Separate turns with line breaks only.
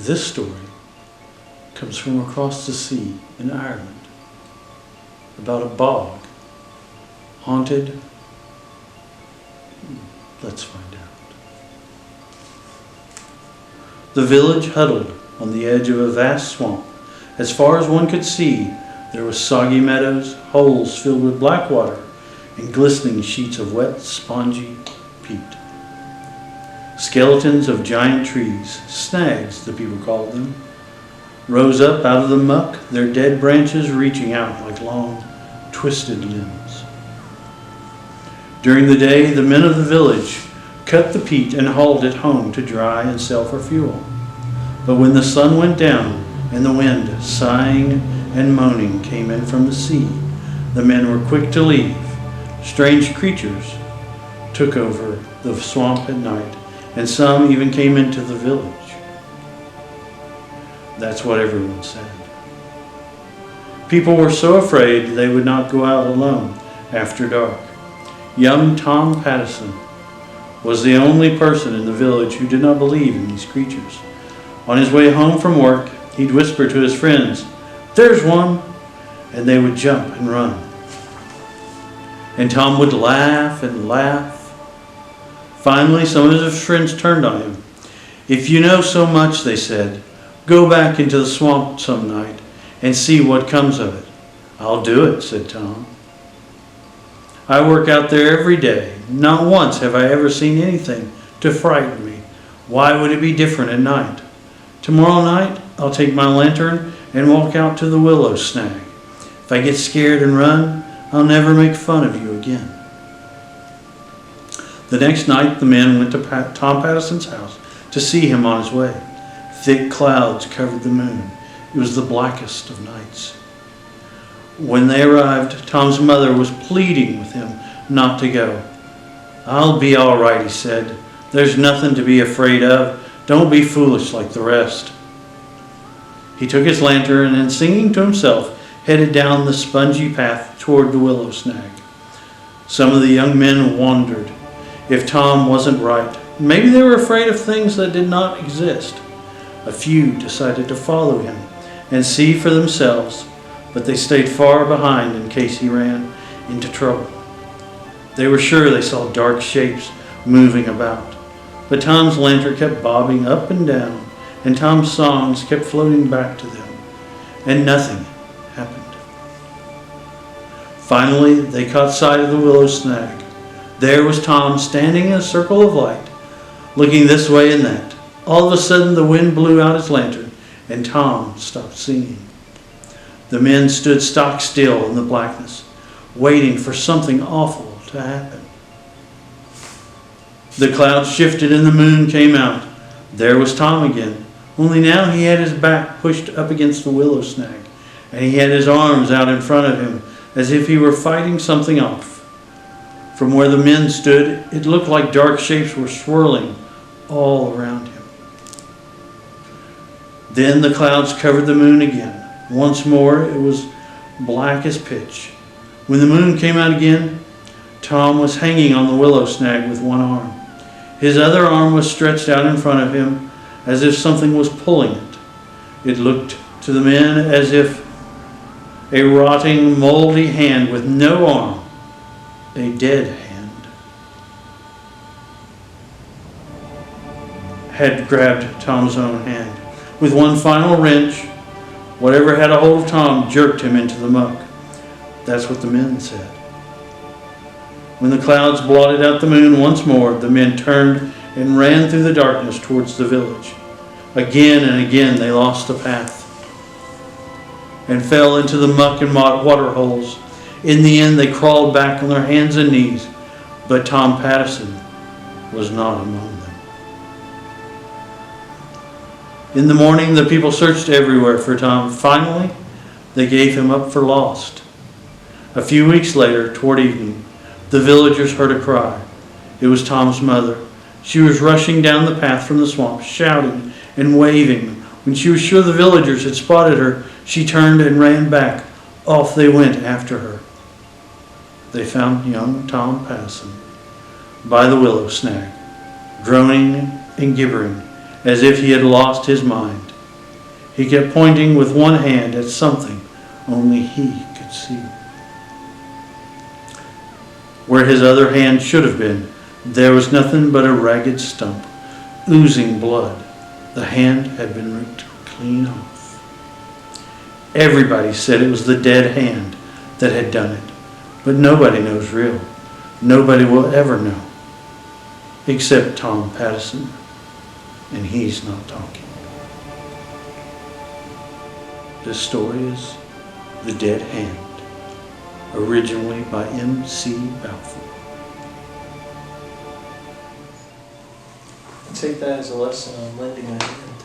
This story comes from across the sea in Ireland, about a bog haunted. Let's find out. The village huddled on the edge of a vast swamp. As far as one could see, there were soggy meadows, holes filled with black water, and glistening sheets of wet, spongy peat. Skeletons of giant trees, snags the people called them, rose up out of the muck, their dead branches reaching out like long, twisted limbs. During the day, the men of the village cut the peat and hauled it home to dry and sell for fuel. But when the sun went down and the wind, sighing and moaning, came in from the sea, the men were quick to leave. Strange creatures took over the swamp at night, and some even came into the village. That's what everyone said. People were so afraid they would not go out alone after dark. Young Tom Pattison was the only person in the village who did not believe in these creatures. On his way home from work, he'd whisper to his friends, "There's one!" and they would jump and run. And Tom would laugh and laugh. Finally, some of his friends turned on him. "If you know so much," they said, "go back into the swamp some night and see what comes of it." "I'll do it," said Tom. "I work out there every day. Not once have I ever seen anything to frighten me. Why would it be different at night? Tomorrow night, I'll take my lantern and walk out to the willow snag. If I get scared and run, I'll never make fun of you again." The next night, the men went to Tom Pattison's house to see him on his way. Thick clouds covered the moon. It was the blackest of nights. When they arrived, Tom's mother was pleading with him not to go. "I'll be all right," he said. "There's nothing to be afraid of. Don't be foolish like the rest." He took his lantern and, singing to himself, headed down the spongy path toward the willow snag. Some of the young men wondered if Tom wasn't right. Maybe they were afraid of things that did not exist. A few decided to follow him and see for themselves, but they stayed far behind in case he ran into trouble. They were sure they saw dark shapes moving about, but Tom's lantern kept bobbing up and down, and Tom's songs kept floating back to them, and nothing happened. Finally, they caught sight of the willow snag. There was Tom standing in a circle of light, looking this way and that. All of a sudden, the wind blew out his lantern, and Tom stopped singing. The men stood stock still in the blackness, waiting for something awful to happen. The clouds shifted and the moon came out. There was Tom again, only now he had his back pushed up against the willow snag, and he had his arms out in front of him as if he were fighting something off. From where the men stood, it looked like dark shapes were swirling all around him. Then the clouds covered the moon again. Once more, it was black as pitch. When the moon came out again, Tom was hanging on the willow snag with one arm. His other arm was stretched out in front of him as if something was pulling it. It looked to the men as if a rotting, moldy hand with no arm, a dead hand, had grabbed Tom's own hand. With one final wrench, whatever had a hold of Tom jerked him into the muck. That's what the men said. When the clouds blotted out the moon once more, the men turned and ran through the darkness towards the village. Again and again they lost the path and fell into the muck and water holes. In the end, they crawled back on their hands and knees, but Tom Pattison was not among them. In the morning, the people searched everywhere for Tom. Finally, they gave him up for lost. A few weeks later, toward evening, the villagers heard a cry. It was Tom's mother. She was rushing down the path from the swamp, shouting and waving. When she was sure the villagers had spotted her, she turned and ran back. Off they went after her. They found young Tom Pattison by the willow snag, groaning and gibbering as if he had lost his mind. He kept pointing with one hand at something only he could see. Where his other hand should have been, there was nothing but a ragged stump, oozing blood. The hand had been ripped clean off. Everybody said it was the dead hand that had done it, but nobody knows real. Nobody will ever know, except Tom Pattison, and he's not talking. This story is The Dead Hand, originally by M.C. Balfour.
Take that as a lesson on lending a hand.